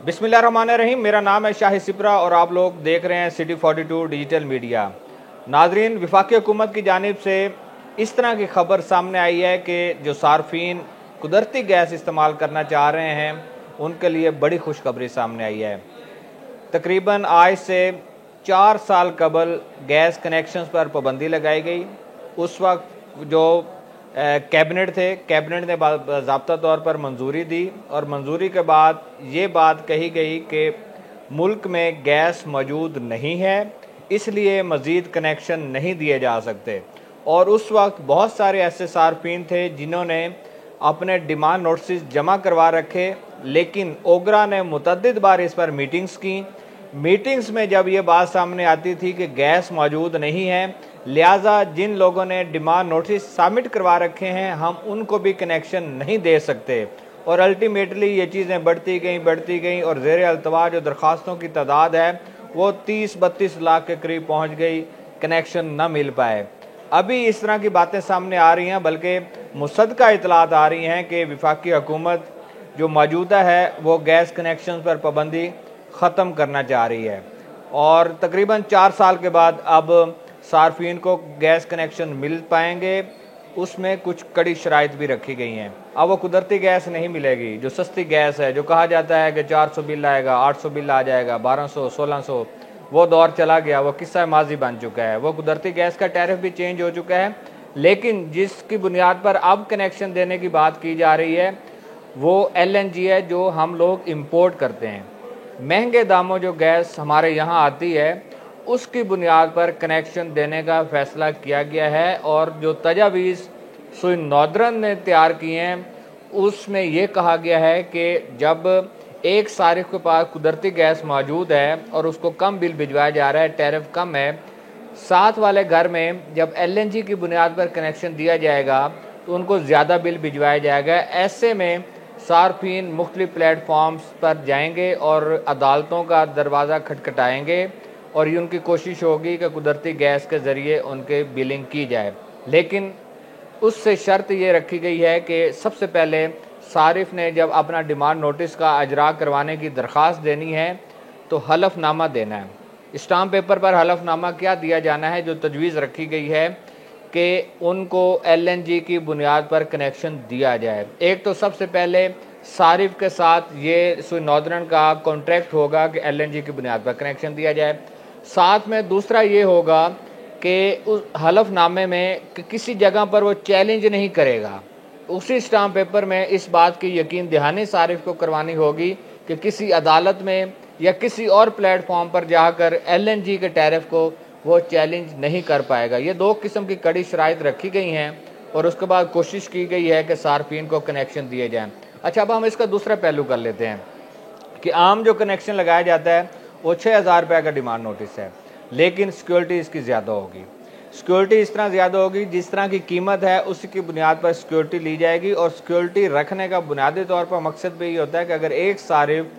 बिस्मिल्लाहिर्रहमानिर्रहीम। मेरा नाम है शाहिद सिपरा और आप लोग देख रहे हैं सिटी 42 डिजिटल मीडिया। नाजरीन, वफाकी हुकूमत की जानिब से इस तरह की खबर सामने आई है कि जो सार्फिन कुदरती गैस इस्तेमाल करना चाह रहे हैं उनके लिए बड़ी खुशखबरी सामने आई है। तकरीबन आज से 4 साल कबल गैस कनेक्शंस पर पाबंदी लगाई गई। उस वक्त जो कैबिनेट ने बाज़ाब्ता तौर पर मंजूरी दी और मंजूरी के बाद ये बात कही गई कि मुल्क में गैस मौजूद नहीं है, इसलिए मज़ीद कनेक्शन नहीं दिए जा सकते। और उस वक्त बहुत सारे ऐसे सार्फिन थे जिन्होंने अपने डिमांड नोटिस जमा करवा रखे, लेकिन ओगरा ने मुतअद्दिद बार इस पर मीटिंग्स में जब ये बात सामने आती थी कि गैस मौजूद नहीं है, लिहाजा जिन लोगों ने डिमांड नोटिस सबमिट करवा रखे हैं हम उनको भी कनेक्शन नहीं दे सकते। और अल्टीमेटली ये चीज़ें बढ़ती गई और ज़ेर अल्तवा जो दरख्वास्तों की तादाद है वो 30-32 लाख के करीब पहुँच गई, कनेक्शन न मिल पाए। अभी इस तरह की बातें सामने आ रही हैं, बल्कि मुसद्दका इतलात आ रही हैं कि वफाकी हुकूमत जो मौजूदा है वो गैस कनेक्शन पर पाबंदी ख़त्म करना चाह रही है और तकरीबन 4 साल के बाद अब सार्फिन को गैस कनेक्शन मिल पाएंगे। उसमें कुछ कड़ी शराइत भी रखी गई हैं। अब वो कुदरती गैस नहीं मिलेगी, जो सस्ती गैस है, जो कहा जाता है कि 400 बिल आएगा, 800 बिल आ जाएगा, 1200, 1600, वो दौर चला गया, वो किस्सा माजी बन चुका है। वो कुदरती गैस का टैरिफ भी चेंज हो चुका है, लेकिन जिसकी बुनियाद पर अब कनेक्शन देने की बात की जा रही है वो LNG है, जो हम लोग इम्पोर्ट करते हैं। महंगे दामों जो गैस हमारे यहाँ आती है उसकी बुनियाद पर कनेक्शन देने का फ़ैसला किया गया है। और जो तजावीज़ सुई नॉर्दर्न ने तैयार किए हैं उसमें यह कहा गया है कि जब एक सारिफ के पास कुदरती गैस मौजूद है और उसको कम बिल भिजवाया जा रहा है, टैरिफ कम है, साथ वाले घर में जब LNG की बुनियाद पर कनेक्शन दिया जाएगा तो उनको ज़्यादा बिल भिजवाया जाएगा। ऐसे में सार्फिन मुख्तलिफ प्लेटफॉर्म्स पर जाएंगे और अदालतों का दरवाज़ा खटखटाएंगे और ये उनकी कोशिश होगी कि कुदरती गैस के ज़रिए उनके बिलिंग की जाए। लेकिन उससे शर्त ये रखी गई है कि सबसे पहले सारिफ ने जब अपना डिमांड नोटिस का अजरा करवाने की दरख्वास्त देनी है तो हलफनामा देना है। स्टाम्प पेपर पर हलफनामा क्या दिया जाना है, जो तजवीज़ रखी गई है कि उनको LNG की बुनियाद पर कनेक्शन दिया जाए। एक तो सबसे पहले सारिफ के साथ ये सुई नॉर्दर्न का कॉन्ट्रैक्ट होगा कि LNG की बुनियाद पर कनेक्शन दिया जाए। साथ में दूसरा ये होगा कि उस हलफनामे में कि किसी जगह पर वो चैलेंज नहीं करेगा। उसी स्टाम्प पेपर में इस बात की यकीन दहानी सारिफ को करवानी होगी कि किसी अदालत में या किसी और प्लेटफॉर्म पर जाकर LNG के टैरिफ को वो चैलेंज नहीं कर पाएगा। ये 2 किस्म की कड़ी शराइत रखी गई हैं और उसके बाद कोशिश की गई है कि सार्फिन को कनेक्शन दिए जाएँ। अच्छा, अब हम इसका दूसरा पहलू कर लेते हैं कि आम जो कनेक्शन लगाया जाता है वो 6000 रुपये का डिमांड नोटिस है, लेकिन सिक्योरिटी इसकी ज़्यादा होगी। सिक्योरिटी इस तरह ज़्यादा होगी, जिस तरह की कीमत है उसी की बुनियाद पर सिक्योरिटी ली जाएगी। और सिक्योरिटी रखने का बुनियादी तौर पर मकसद भी ये होता है कि अगर एक सारिफ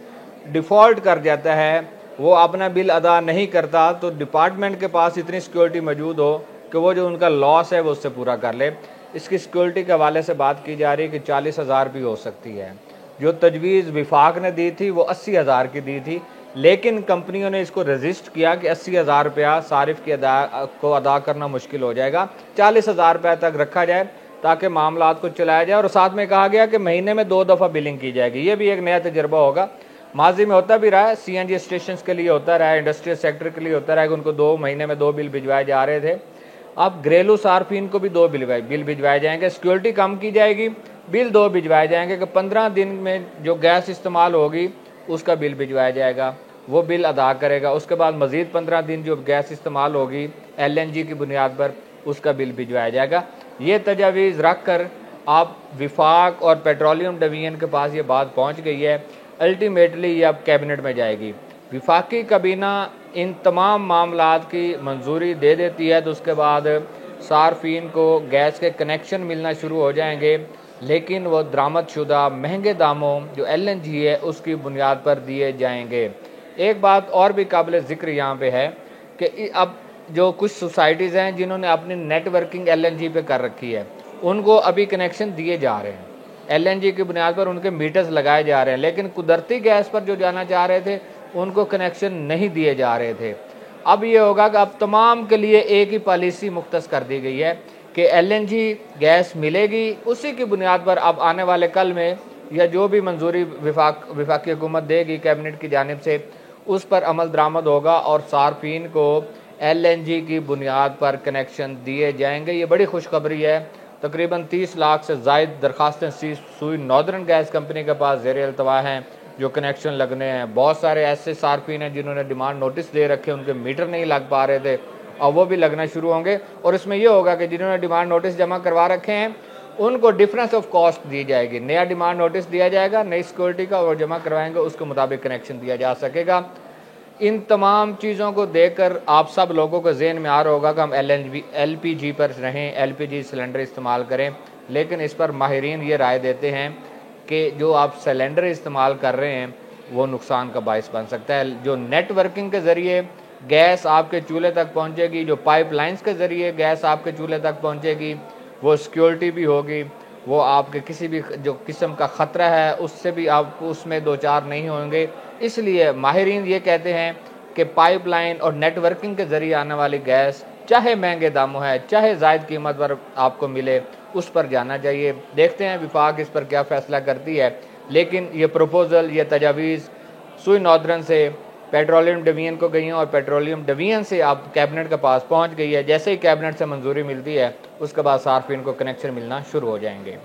डिफ़ॉल्ट कर जाता है, वो अपना बिल अदा नहीं करता, तो डिपार्टमेंट के पास इतनी सिक्योरिटी मौजूद हो कि वो जो उनका लॉस है वो उससे पूरा कर ले। इसकी सिक्योरिटी के हवाले से बात की जा रही है कि 40,000 भी हो सकती है। जो तजवीज़ विफाक ने दी थी वो 80,000 की दी थी, लेकिन कंपनियों ने इसको रजिस्ट किया कि 80,000 रुपया सारिफ की अदा करना मुश्किल हो जाएगा, 40,000 रुपये तक रखा जाए ताकि मामला को चलाया जाए। और साथ में कहा गया कि महीने में 2 दफ़ा बिलिंग की जाएगी। ये भी एक नया तजर्बा होगा, माजी में होता भी रहा है, CNG स्टेशन के लिए होता रहा है, इंडस्ट्रियल सेक्टर के लिए होता रहा है कि उनको 2 महीने में 2 बिल भिजवाए जा रहे थे। अब घरेलू सार्फिन को भी 2 बिल भिजवाए जाएंगे, सिक्योरिटी कम की जाएगी, बिल 2 भिजवाए जाएंगे कि 15 दिन में जो गैस इस्तेमाल होगी उसका बिल भिजवाया जाएगा, वो बिल अदा करेगा। उसके बाद मज़ीद 15 दिन जो गैस इस्तेमाल होगी LNG की बुनियाद पर उसका बिल भिजवाया जाएगा। ये तजावीज़ रख कर आप विफाक और पेट्रोलियम डिवीजन के पास ये बात पहुँच गई है। अल्टीमेटली ये अब कैबिनेट में जाएगी। विफाकी काबीना इन तमाम मामलात की मंजूरी दे देती है तो उसके बाद सार्फिन को गैस के कनेक्शन मिलना शुरू हो जाएंगे, लेकिन वो दरामदशुदा महंगे दामों जो LNG है उसकी बुनियाद पर दिए जाएंगे। एक बात और भी काबिल ज़िक्र यहाँ पे है कि अब जो कुछ सोसाइटीज़ हैं जिन्होंने अपनी नेटवर्किंग LNG पे कर रखी है उनको अभी कनेक्शन दिए जा रहे हैं। LNG की बुनियाद पर उनके मीटर्स लगाए जा रहे हैं, लेकिन कुदरती गैस पर जो जाना चाह रहे थे उनको कनेक्शन नहीं दिए जा रहे थे। अब ये होगा कि अब तमाम के लिए एक ही पॉलिसी मुख्तस कर दी गई है कि LNG गैस मिलेगी, उसी की बुनियाद पर अब आने वाले कल में या जो भी मंजूरी विफाकी हुकूमत देगी कैबिनेट की जानिब से, उस पर अमल दरामद होगा और सार्फिन को LNG की बुनियाद पर कनेक्शन दिए जाएंगे। ये बड़ी खुशखबरी है। तकरीबन 30 लाख से ज़ायद दरखास्तें सुई नॉर्दर्न गैस कंपनी के पास ज़ेर अल्तवा हैं जो कनेक्शन लगने हैं। बहुत सारे ऐसे सार्फिन हैं जिन्होंने डिमांड नोटिस दे रखे, उनके मीटर नहीं लग पा रहे थे, और वो भी लगना शुरू होंगे। और इसमें यह होगा कि जिन्होंने डिमांड नोटिस जमा करवा रखे हैं उनको डिफरेंस ऑफ कॉस्ट दी जाएगी। नया डिमांड नोटिस दिया जाएगा, नई सिक्योरिटी का, और जमा करवाएंगे उसके मुताबिक कनेक्शन दिया जा सकेगा। इन तमाम चीज़ों को देखकर आप सब लोगों को जहन में आ रहा होगा कि हम LPG पर रहें, LPG सिलेंडर इस्तेमाल करें, लेकिन इस पर माहिरीन ये राय देते हैं कि जो आप सिलेंडर इस्तेमाल कर रहे हैं वो नुकसान का बायस बन सकता है। जो नेटवर्किंग के ज़रिए गैस आपके चूल्हे तक पहुंचेगी, जो पाइपलाइंस के ज़रिए गैस आपके चूल्हे तक पहुंचेगी, वो सिक्योरिटी भी होगी, वो आपके किसी भी जो किस्म का ख़तरा है उससे भी आप उसमें दो चार नहीं होंगे। इसलिए माहिरीन ये कहते हैं कि पाइपलाइन और नेटवर्किंग के ज़रिए आने वाली गैस चाहे महंगे दामों है, चाहे ज़ायद कीमत पर आपको मिले, उस पर जाना चाहिए। देखते हैं विफाक इस पर क्या फ़ैसला करती है, लेकिन ये प्रपोज़ल, ये तजावीज़ सुई नॉर्दर्न से पेट्रोलियम डिवीजन को गई हैं और पेट्रोलियम डिवीजन से आप कैबिनेट के पास पहुंच गई है। जैसे ही कैबिनेट से मंजूरी मिलती है उसके बाद सार्फिन को कनेक्शन मिलना शुरू हो जाएंगे।